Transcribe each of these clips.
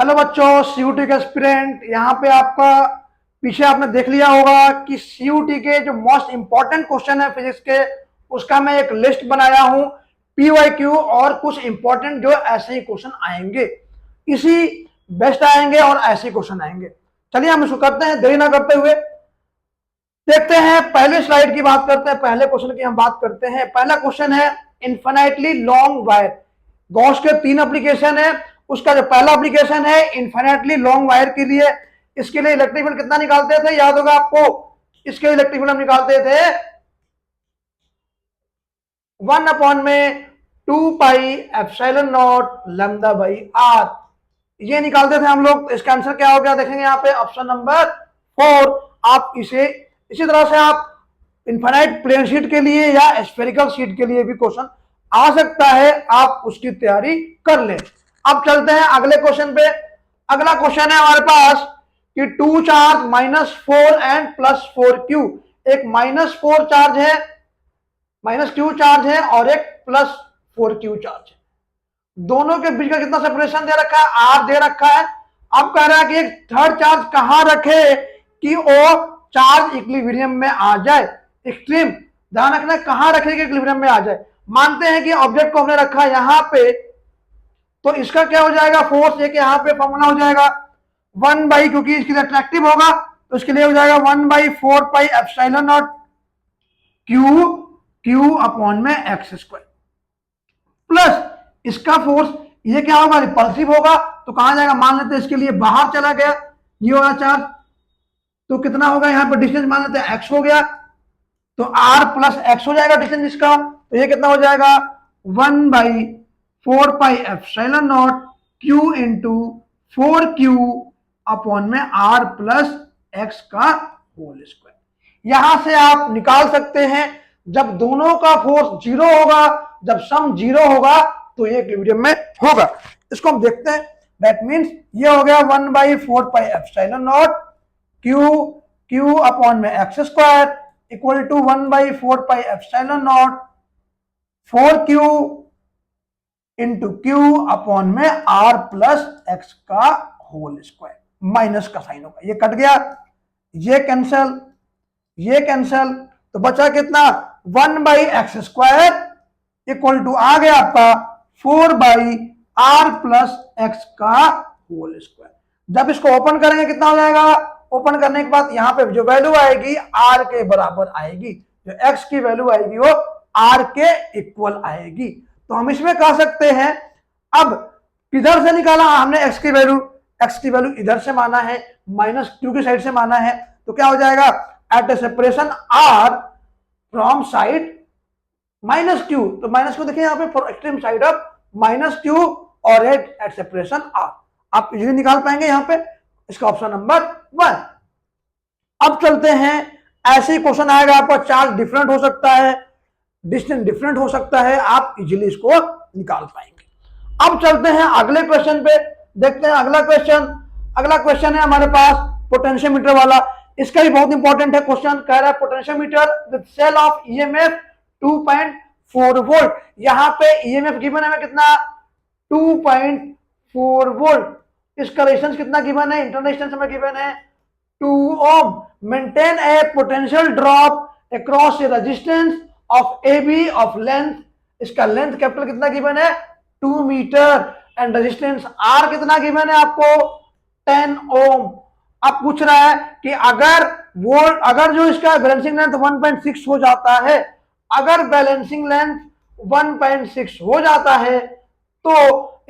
Hello बच्चों, CUT के aspirant यहाँ पे आपका पीछे आपने देख लिया होगा कि सीयूटी के जो मोस्ट इंपॉर्टेंट क्वेश्चन है फिजिक्स के, उसका मैं एक लिस्ट बनाया हूँ पीवाईक्यू, और कुछ इंपॉर्टेंट जो ऐसे ही क्वेश्चन आएंगे, इसी बेस्ट आएंगे और ऐसे ही क्वेश्चन आएंगे। चलिए हम इसको करते हैं, देरी ना करते हुए देखते हैं। पहले स्लाइड की बात करते हैं, पहले क्वेश्चन की हम बात करते हैं। पहला क्वेश्चन है इन्फिनिटली लॉन्ग वायर। गॉस के 3 एप्लीकेशन है, उसका जो पहला एप्लीकेशन है इन्फिनिटली लॉन्ग वायर के लिए, इसके लिए इलेक्ट्रिक फील्ड कितना निकालते थे, याद होगा आपको। इसके इलेक्ट्रिक फील्ड हम निकालते थे 1/2πε0 λ/r, ये निकालते थे हम लोग। इसका आंसर क्या हो गया देखेंगे यहाँ पे, ऑप्शन नंबर 4। आप इसे इसी तरह से आप इनफाइनाइट प्लेन शीट के लिए या स्फेरिकल शीट के लिए भी क्वेश्चन आ सकता है, आप उसकी तैयारी कर लें। अब चलते हैं अगले क्वेश्चन पे। अगला क्वेश्चन है हमारे पास कि 2 चार्ज -4 एंड +4q, एक -4 चार्ज है, -q चार्ज है और एक +4q चार्ज है। दोनों के बीच का कितना सेपरेशन दे रखा है, r दे रखा है। अब कह रहा है कि एक थर्ड चार्ज कहां रखे कि वो चार्ज इक्विलिब्रियम में आ जाए। एक्सट्रीम ध्यान रखना, कहां रखे कि इक्विलिब्रियम में आ जाए। मानते हैं कि ऑब्जेक्ट को हमने रखा यहां पे, तो इसका क्या हो जाएगा, फोर्स एक यहाँ पे फॉर्मूला हो जाएगा 1/, क्योंकि इसके लिए अट्रैक्टिव होगा तो इसके लिए हो जाएगा 1/4πε0 q/x², प्लस इसका फोर्स ये क्या होगा, रिपल्सिव होगा, तो कहां जाएगा, मान लेते हैं इसके लिए बाहर चला गया, ये होगा चार्ज, तो कितना होगा यहाँ पर डिस्टेंस, मान लेते हैं x हो गया, तो r + x हो जाएगा डिस्टेंस इसका, तो ये कितना हो जाएगा 1/4πε0 q × 4q/r + x का होल स्क्वायर। यहां से आप निकाल सकते हैं, जब दोनों का फोर्स 0 होगा, जब सम 0 होगा तो ये इक्विलिब्रियम में होगा। इसको हम देखते हैं। दैट मींस ये हो गया 1/4πε0 q/x² equal to 1/4πε0 4q × q/r + x का होल स्क्वायर। माइनस का साइन होगा, ये कट गया, ये कैंसल, ये कैंसल, तो बचा कितना 1/x² इक्वल टू आ गया आपका 4/r + x का होल स्क्वायर। जब इसको ओपन करेंगे कितना हो जाएगा, ओपन करने के बाद यहाँ पे जो वैल्यू आएगी r के बराबर आएगी, जो x की वैल्यू आएगी वो r के इक्वल आएगी। तो हम इसमें कह सकते हैं, अब किधर से निकाला हमने x की वैल्यू इधर से माना है, -q की साइड से माना है, तो क्या हो जाएगा, at separation r from side -q, तो -q देखिए यहाँ पे for extreme side of -q और एट सेपरेशन r, आप इजीली निकाल पाएंगे यहाँ पे, इसका ऑप्शन नंबर 1। अब चलते हैं, ऐसे ही क्वेश्चन आएगा आपका, चार्ज डिफरेंट हो सकता है, डिस्टेंस डिफरेंट हो सकता है, आप इजीली इसको निकाल पाएंगे। अब चलते हैं अगले क्वेश्चन पे, देखते हैं अगला क्वेश्चन है हमारे पास पोटेंशियोमीटर वाला। इसका भी बहुत इंपॉर्टेंट है क्वेश्चन। कह रहा है potentiometer with cell of EMF 2.4 volt. यहाँ पे ईएमएफ गिवन है कितना, 2.4 वोल्ट। इसका रेजिस्टेंस कितना गिवन है, इंटरनल रेजिस्टेंस हमें गिवन है 2 ohm. Maintain a potential drop across a resistance of AB of length, इसका लेंथ कैपिटल कितना गिवन है 2 मीटर, एंड रेजिस्टेंस R कितना गिवन है आपको 10 ओम। अब पूछ रहा है कि अगर जो इसका बैलेंसिंग लेंथ 1.6 हो जाता है, अगर बैलेंसिंग लेंथ 1.6 हो जाता है तो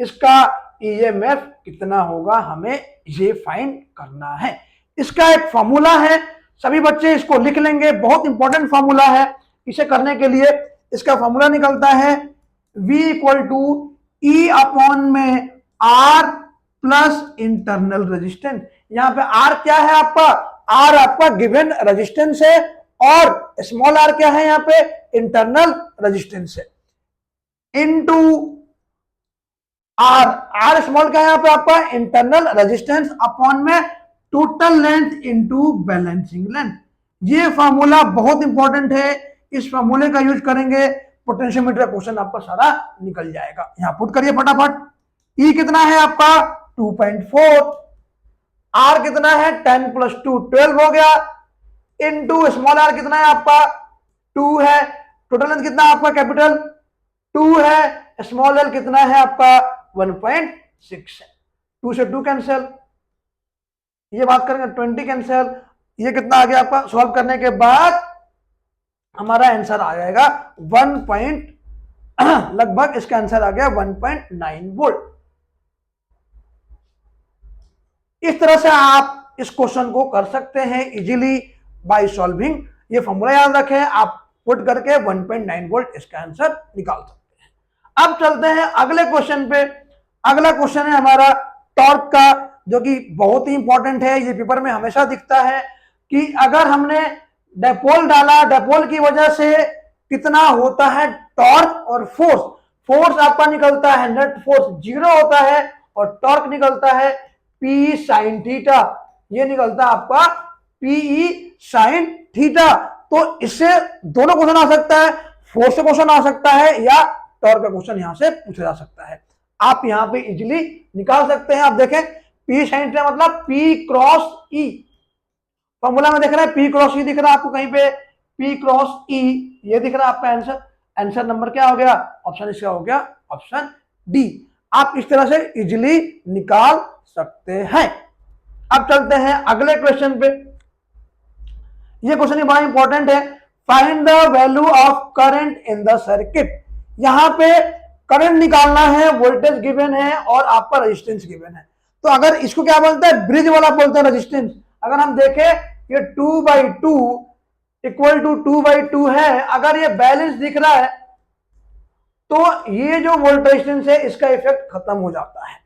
इसका ईएमएफ कितना होगा, हमें ये फाइंड करना है। इसका एक फॉर्मूला है, सभी बच्चे इसको लिख लेंगे, बहुत इंपॉर्टेंट फॉर्मूला है। इसे करने के लिए इसका फॉर्मूला निकलता है V = E/r plus internal resistance. यहाँ पे R क्या है आपका, R आपका गिवन रेजिस्टेंस है, और स्मॉल r क्या है यहाँ पे, इंटरनल रेजिस्टेंस है, इनटू r स्मॉल क्या है यहाँ पे आपका, इंटरनल रेजिस्टेंस, अपॉन में total length into balancing length. ये फॉर्मूला बहुत इंपॉर्टेंट है, इस फॉर्मूले का यूज करेंगे, पोटेंशियोमीटर क्वेश्चन आपका सारा निकल जाएगा। यहां पुट करिए फटाफट, E कितना है आपका 2.4, आर कितना है 10 प्लस 2 12 हो गया, इनटू स्मॉल आर कितना है आपका 2 है, टोटल लेंथ कितना आपका कैपिटल 2 है, स्मॉल एल कितना है आपका 1.6 है, 2 से 2 कैंसिल, ये बात करेंगे 20 कैंसिल, ये कितना आ गया आपका सॉल्व करने के बाद हमारा आंसर आ जाएगा 1. लगभग इसका आंसर आ गया 1.9 वोल्ट। इस तरह से आप इस क्वेश्चन को कर सकते हैं इजीली बाय सॉल्विंग। ये फॉर्मूला याद रखें, आप पुट करके 1.9 वोल्ट इसका आंसर निकाल सकते हैं। अब चलते हैं अगले क्वेश्चन पे। अगला क्वेश्चन है हमारा टॉर्क का, जो कि बहुत ही इंपॉर्टेंट है। ये पेपर में हमेशा दिखता है कि अगर हमने डायपोल डाला, डायपोल की वजह से कितना होता है टॉर्क और फोर्स। फोर्स आपका निकलता है नेट फोर्स 0 होता है और टॉर्क निकलता है P साइन थीटा, ये निकलता है आपका PE साइन थीटा। तो इससे दोनों क्वेश्चन आ सकता है, फोर्स से क्वेश्चन आ सकता है या टॉर्क का क्वेश्चन यहां से पूछा जा सकता है। आप यहां पे इजीली निकाल सकते हैं। आप देखें P साइन थीटा मतलब P क्रॉस E, फॉर्मूला में देख रहे हैं P क्रॉस E दिख रहा है आपको कहीं पे, P क्रॉस E ये दिख रहा है आपका आंसर। आंसर नंबर क्या हो गया, ऑप्शन इसका हो गया ऑप्शन डी। आप इस तरह से इजीली निकाल सकते हैं। अब चलते हैं अगले क्वेश्चन पे। ये क्वेश्चन बड़ा इंपॉर्टेंट है। Find the value of current in the circuit. यहां पे करंट निकालना है, वोल्टेज गिवन है और आपका रेजिस्टेंस गिवन है। तो अगर इसको क्या बोलते हैं, ब्रिज वाला बोलते हैं रेजिस्टेंस। अगर हम देखें ये 2/2 इक्वल टू 2/2 है, अगर ये बैलेंस दिख रहा है तो ये जो वोल्ट रेजिस्टेंस है इसका इफेक्ट खत्म हो जाता है।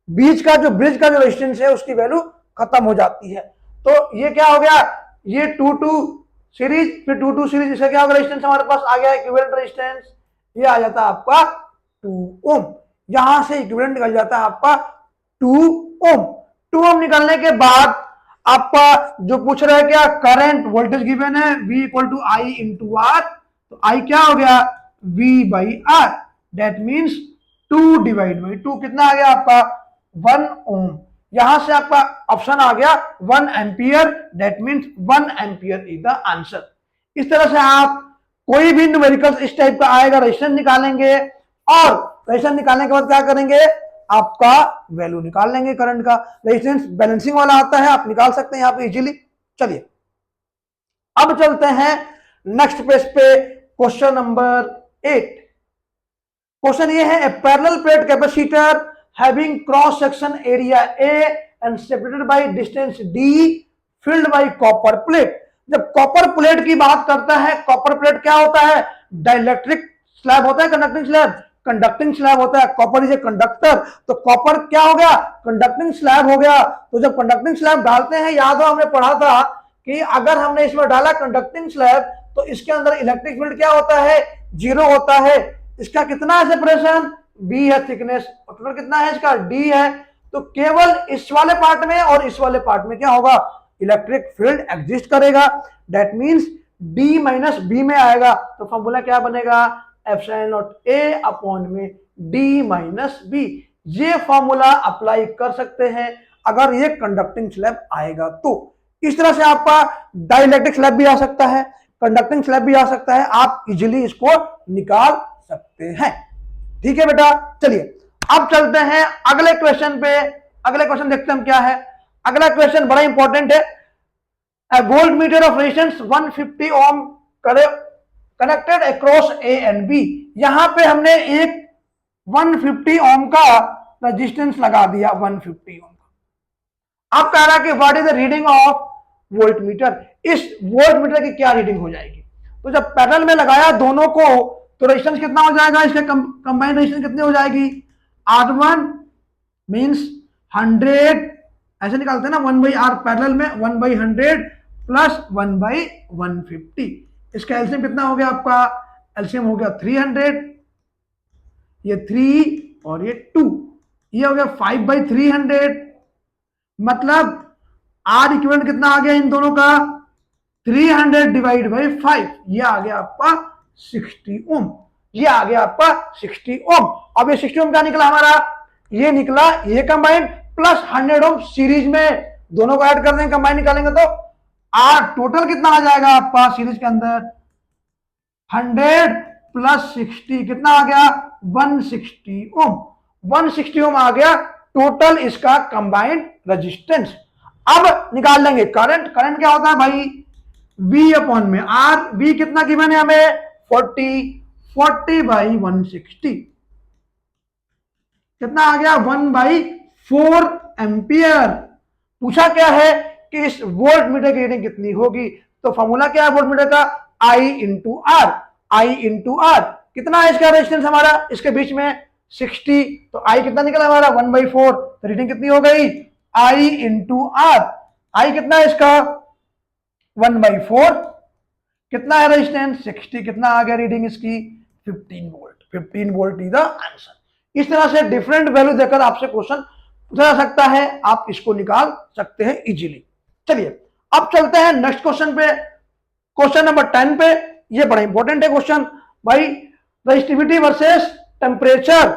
बीच का जो ब्रिज का जो रेजिस्टेंस है उसकी वैल्यू खत्म हो जाती है। तो ये क्या हो गया, ये 2-2 सीरीज, फिर 2-2 सीरीज, इसका क्या होगा रेजिस्टेंस हमारे पास आ गया इक्विवेलेंट रेजिस्टेंस, ये आ जाता है आपका 2 ओम। यहां से इक्विवेलेंट निकल जाता है आपका 2 ओम। 2 ओम निकलने के बाद आपका जो पूछ रहा है क्या, करंट वोल्टेज गिवन है V equal to I into R. तो I क्या हो गया V/R, दैट मीन्स 2/2 कितना आ गया आपका 1 ओम। यहां से आपका ऑप्शन आ गया 1 ampere, that means 1 ampere is the answer. इस तरह से आप कोई भी न्यूमेरिकल्स इस टाइप का आएगा, रेजिस्टेंस निकालेंगे और रेजिस्टेंस निकालने के बाद क्या करेंगे, आपका वैल्यू निकाल लेंगे करंट का। रेजिस्टेंस बैलेंसिंग वाला आता है, आप निकाल सकते हैं यहाँ पे इजीली। चलिए अब चलते हैं नेक्स्ट पेज पे, क्वेश्चन नंबर 8। क्वेश्चन ये है, a parallel plate capacitor having cross section area A and separated by distance D filled by copper plate. जब कॉपर प्लेट की बात करता है, कॉपर प्लेट क्या होता है, डाइलेक्ट्रिक स्लैब होता है, कंडक्टिंग स्लैब, कंडक्टिंग स्लैब होता है। कॉपर इज ए कंडक्टर, तो कॉपर क्या हो गया, कंडक्टिंग स्लैब हो गया। तो जब कंडक्टिंग स्लैब डालते हैं, याद हो हमने पढ़ा था कि अगर हमने इसमें डाला कंडक्टिंग स्लैब तो इसके अंदर इलेक्ट्रिक फील्ड क्या होता है, 0 होता है। इसका कितना है सेपरेशन, B है थिकनेस, और टोटल कितना है इसका D है। तो केवल इस वाले पार्ट में और इस वाले पार्ट में क्या होगा, इलेक्ट्रिक फील्ड एग्जिस्ट करेगा, that means D minus B में आएगा। तो फॉर्मूला क्या बनेगा, एप्सिलॉन नॉट A अपॉन में D माइनस B। ये फॉर्मूला अप्लाई कर सकते हैं अगर ये कंडक्टिंग स्लैब आएगा तो। इस तरह से आपका डाइलेक्ट्रिक स्लैब भी आ सकता है, कंडक्टिंग स्लैब भी आ सकता है, आप इजीली इसको निकाल सकते हैं। ठीक है बेटा, चलिए अब चलते हैं अगले क्वेश्चन पे। अगले क्वेश्चन देखते हैं हम क्या है। अगला क्वेश्चन बड़ा इंपॉर्टेंट है। A voltmeter of resistance 150 ohm connected across A and B। यहां पे हमने एक 150 ओम का रेजिस्टेंस लगा दिया, 150 ओम का। अब कह रहा है कि what is the reading of voltmeter, इस वोल्टमीटर की क्या रीडिंग हो जाएगी। तो जब पैरेलल में लगाया दोनों को तो रेजिस्टेंस कितना हो जाएगा, इसका कंबाइंड रेजिस्टेंस कितनी हो जाएगी, R1 मींस 100, ऐसे निकालते हैं ना 1/R पैरेलल में 1/100 प्लस 1/150। इसका एलसीएम कितना हो गया आपका, एलसीएम हो गया 300, ये 3 और ये 2, ये हो गया 5/300। मतलब R इक्विवेलेंट कितना आ गया इन दोनों का, 300 डिवाइड बाई 5, ये आ गया आपका 60 ओम। ये आ गया आपका 60 ओम। अब ये 60 ओम क्या निकला हमारा, ये निकला ये कंबाइंड प्लस 100 ओम सीरीज में, दोनों को ऐड कर देंगे, कंबाइन निकालेंगे तो आर टोटल कितना आ जाएगा आपका सीरीज के अंदर 100 प्लस 60 कितना आ गया 160 ओम। 160 ओम आ गया टोटल इसका कंबाइंड रेजिस्टेंस। अब निकाल लेंगे करंट। करंट क्या होता है भाई V अपॉन में R। V कितना गिवन है हमें 40 बाई 160 कितना आ गया 1/4 एम्पियर। पूछा क्या है कि इस वोल्ट मीटर की रीडिंग कितनी होगी, तो फॉर्मूला क्या है वोल्ट मीटर का I into R. I into R कितना है इसका रेजिस्टेंस हमारा इसके बीच में 60, तो I कितना निकला हमारा 1/4, तो रीडिंग कितनी हो गई I इंटू आर। आई कितना है इसका 1/4, कितना है रेजिस्टेंस 60, कितना आ गया रीडिंग इसकी 15 volt. 15 volt is the answer. इस तरह से डिफरेंट वैल्यू देकर आपसे क्वेश्चन पूछा जा सकता है, आप इसको निकाल सकते हैं इजीली। चलिए अब चलते हैं नेक्स्ट क्वेश्चन पे, क्वेश्चन नंबर 10 पे। ये बड़ा इंपॉर्टेंट है क्वेश्चन भाई, रेजिस्टिविटी वर्सेस टेम्परेचर।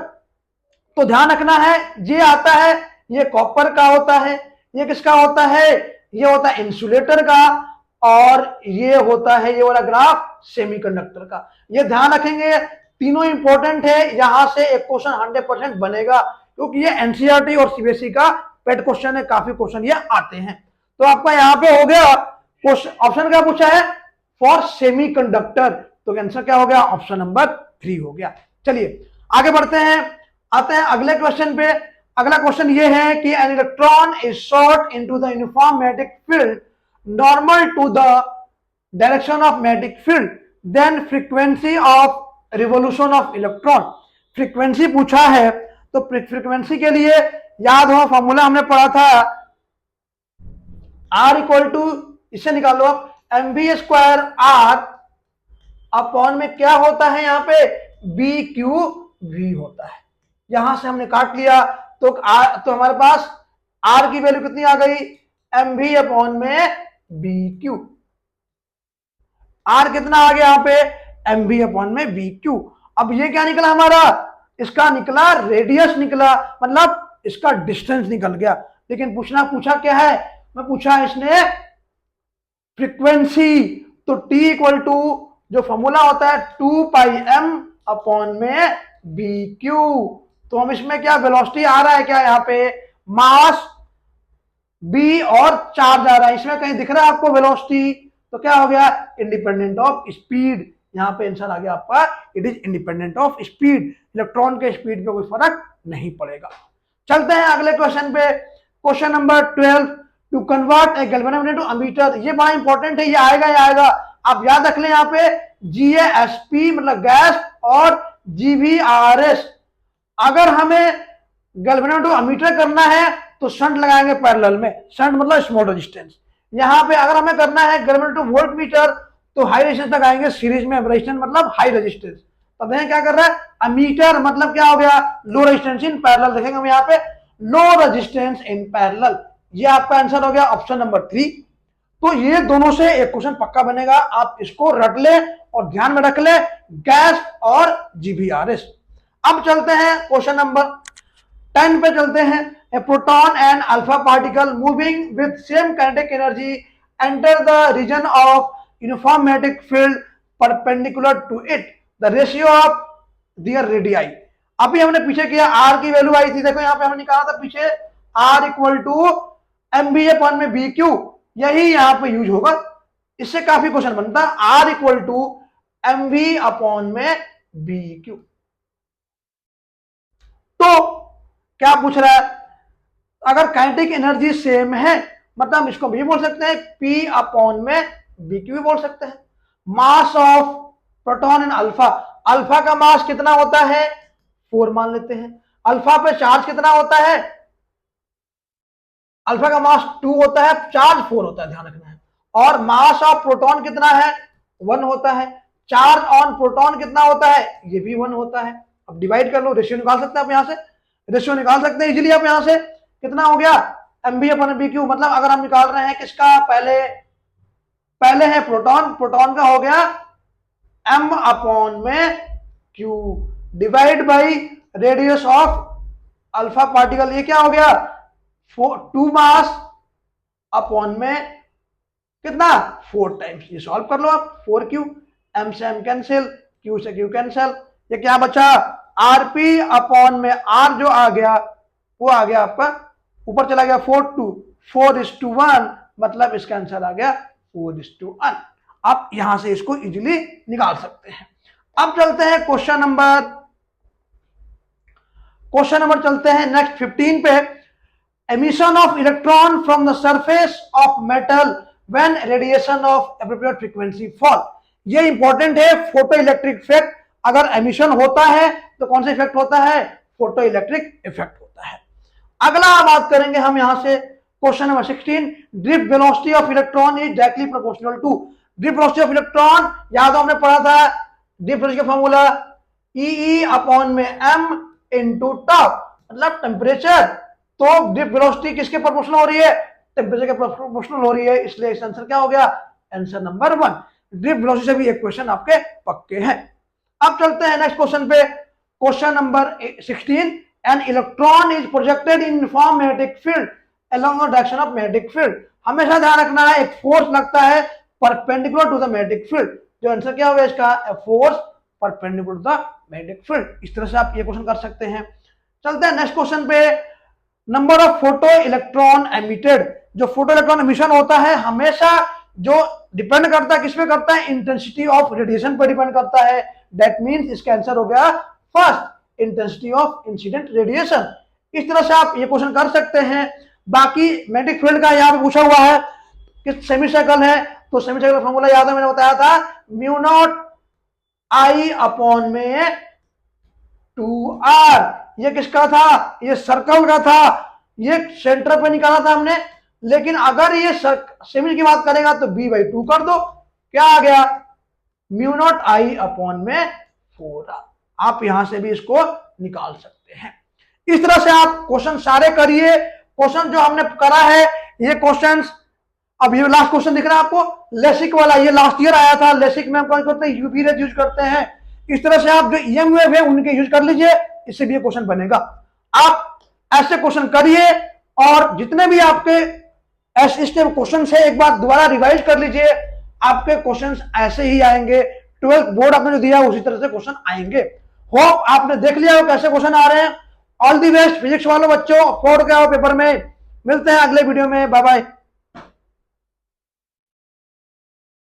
तो ध्यान रखना है, ये आता है ये कॉपर का होता है, ये किसका होता है ये होता है इंसुलेटर का, और ये होता है ये वाला ग्राफ सेमीकंडक्टर का। ये ध्यान रखेंगे, तीनों इंपॉर्टेंट है, यहां से एक क्वेश्चन 100% बनेगा, क्योंकि ये एनसीईआरटी और सीबीएसई का पेट क्वेश्चन है, काफी क्वेश्चन ये आते हैं। तो आपका यहाँ पे हो गया ऑप्शन क्या पूछा है फॉर सेमीकंडक्टर, तो आंसर क्या हो गया ऑप्शन नंबर 3 हो गया। चलिए आगे बढ़ते हैं, आते हैं अगले क्वेश्चन पे। अगला क्वेश्चन ये है कि an electron is shot into the uniform magnetic field normal to the direction of magnetic field, then frequency of revolution of electron. Frequency पूछा है, तो फ्रीक्वेंसी के लिए याद हो फॉर्मूला हमने पढ़ा था R इक्वल टू, इससे निकालो आप mv² R अपॉन में क्या होता है यहाँ पे BQ होता है। यहां से हमने काट लिया तो हमारे पास R की वैल्यू कितनी आ गई mv अपॉन में BQ। R कितना आ गया यहाँ पे mv अपॉन में BQ। अब ये क्या निकला हमारा, इसका निकला रेडियस निकला, मतलब इसका डिस्टेंस निकल गया। लेकिन पूछा क्या है, मैं पूछा इसने फ्रीक्वेंसी, तो T इक्वल टू जो फॉर्मूला होता है 2πm अपॉन में BQ। तो हम इसमें क्या वेलोसिटी आ रहा है क्या यहाँ पे मास B और चार्ज आ रहा है, इसमें कहीं दिख रहा है आपको वेलोसिटी, तो क्या हो गया इंडिपेंडेंट ऑफ स्पीड। यहाँ पे आंसर आ गया आपका it is independent of speed, electron के स्पीड पे कोई फर्क नहीं पड़ेगा। चलते हैं अगले क्वेश्चन पे, question number 12, to convert a galvanometer to ammeter. ये बड़ा इंपॉर्टेंट है, ये आएगा आप याद रख लें यहाँ पे GASP मतलब गैस और GVRS। अगर हमें गैल्वेनोमीटर टू अमीटर करना है तो शंट लगाएंगे पैरेलल में, शंट मतलब स्मॉल रेजिस्टेंस। यहाँ पे अगर हमें करना है गैल्वेनोमीटर टू वोल्ट मीटर तो हाई रेजिस्टेंस लगाएंगे सीरीज में, रेजिस्टेंस मतलब हाई रेजिस्टेंस। तब देखें क्या कर रहा है अमीटर मतलब क्या हो गया लो रेजिस्टेंस इन पैरेलल। देखेंगे हम यहाँ पे लो रेजिस्टेंस इन पैरेलल, ये आपका आंसर हो गया ऑप्शन नंबर 3। तो ये दोनों से एक क्वेश्चन पक्का बनेगा, आप इसको रट ले और ध्यान में रख ले गैस और GVRS। अब चलते हैं क्वेश्चन नंबर 10 पे चलते हैं। A proton and alpha particle moving with same kinetic energy enter the region of uniform magnetic field perpendicular to it, the ratio of their radii. अभी हमने पीछे किया R की वैल्यू आई थी, देखो यहाँ पे हमने निकाला था पीछे R equal to mv upon में BQ, यही यहाँ पे यूज होगा, इससे काफी क्वेश्चन बनता है R equal to mv upon में BQ। तो क्या पूछ रहा है, अगर काइनेटिक एनर्जी सेम है मतलब हम इसको भी बोल सकते हैं P अपॉन में BQ भी बोल सकते हैं। Mass of proton and alpha, alpha का मास कितना होता है 4 मान लेते हैं, अल्फा पे चार्ज कितना होता है, अल्फा का मास 2 होता है, चार्ज 4 होता है, ध्यान रखना है। और मास ऑफ प्रोटॉन कितना है 1 होता है, चार्ज ऑन प्रोटॉन कितना होता है ये भी 1 होता है। अब डिवाइड कर लो, रेशियो निकाल सकते हैं आप, यहां से रेशियो निकाल सकते हैं इजीली आप। यहां से कितना हो गया mv अपॉन BQ, मतलब अगर हम निकाल रहे हैं किसका पहले है प्रोटॉन का हो गया m अपॉन में q divide by radius of alpha particle, ये क्या हो गया 2 मास अपॉन में कितना 4 टाइम्स। ये सॉल्व कर लो आप। 4q, m से m कैंसिल, q से q कैंसिल, ये क्या बचा rp अपॉन में r जो आ गया वो आ गया आपका ऊपर चला गया 4:1, मतलब इसका आंसर आ गया 4:1। आप यहां से इसको इजीली निकाल सकते हैं। अब चलते हैं क्वेश्चन नंबर चलते हैं नेक्स्ट 15 पे। Emission of electron from the surface of metal when radiation of appropriate frequency fall. ये इंपॉर्टेंट है, फोटो इलेक्ट्रिक इफेक्ट। अगर एमिशन होता है तो कौन सा इफेक्ट होता है, फोटो इलेक्ट्रिक इफेक्ट होता है। अगला बात करेंगे हम यहां से question number 16। Drift velocity of electron is directly proportional to. Drift velocity of electron याद हमने पढ़ा था, ड्रिफ्ट वेलोसिटी का फॉर्मूला ई अपॉन में m इंटू टॉप, मतलब टेम्परेचर। तो ड्रिफ्ट वेलोसिटी किसके प्रोपोर्शनल हो रही है, टेम्परेचर के प्रोपोर्शनल हो रही है, इसलिए इस आंसर क्या हो गया, आंसर नंबर 1। ड्रिफ्ट वेलोसिटी से भी एक क्वेश्चन आपके पक्के हैं। अब चलते हैं नेक्स्ट क्वेश्चन पे, question number 16। An electron is projected in uniform magnetic field along the direction of magnetic field. हमेशा ध्यान रखना है, एक फोर्स लगता है perpendicular to the magnetic field. जो आंसर क्या होगा इसका, force perpendicular to the magnetic field. इस तरह से आप ये क्वेश्चन कर सकते हैं। चलते हैं नेक्स्ट क्वेश्चन पे। Number of photo electron emitted. जो फोटो इलेक्ट्रॉन एमिशन होता है हमेशा जो डिपेंड करता है किस पे करता है, इंटेंसिटी ऑफ रेडिएशन पर डिपेंड करता है। दैट मींस इसका आंसर हो गया first, intensity of incident radiation. इस तरह से आप ये क्वेश्चन कर सकते हैं। बाकी मैग्नेटिक फील्ड का यहाँ पे पूछा हुआ है कि सेमी सर्कल है, तो सेमी सर्कल फॉर्मूला याद है, मैंने बताया था म्यू नॉट आई अपॉन में 2r। ये किसका था, ये सर्कल का था, ये सेंटर पे निकाला था हमने। लेकिन अगर ये सेमी की बात करेगा तो b/2 कर दो, क्या आ गया म्यू नॉट आई अपॉन में 4r। आप यहां से भी इसको निकाल सकते हैं। इस तरह से आप क्वेश्चन सारे करिए। क्वेश्चन जो हमने करा है ये क्वेश्चंस, अब ये लास्ट क्वेश्चन दिख रहा है आपको, लेसिक वाला, ये लास्ट ईयर आया था। लेसिक में हम कौन करते हैं, यूवी रेज यूज करते हैं। इस तरह से आप जो ईएम वेव है उनके यूज कर लीजिए, इससे भी ये क्वेश्चन बनेगा। आप ऐसे क्वेश्चन करिए और जितने भी आपके ऐसे क्वेश्चन है एक बार दोबारा रिवाइज कर लीजिए, आपके क्वेश्चन ऐसे ही आएंगे। 12th बोर्ड आपने जो दिया उसी तरह से क्वेश्चन आएंगे। होप आपने देख लिया हो कैसे क्वेश्चन आ रहे हैं। ऑल दी बेस्ट फिजिक्स वालों बच्चों, फोड़ के आओ पेपर में। मिलते हैं अगले वीडियो में, बाय बाय।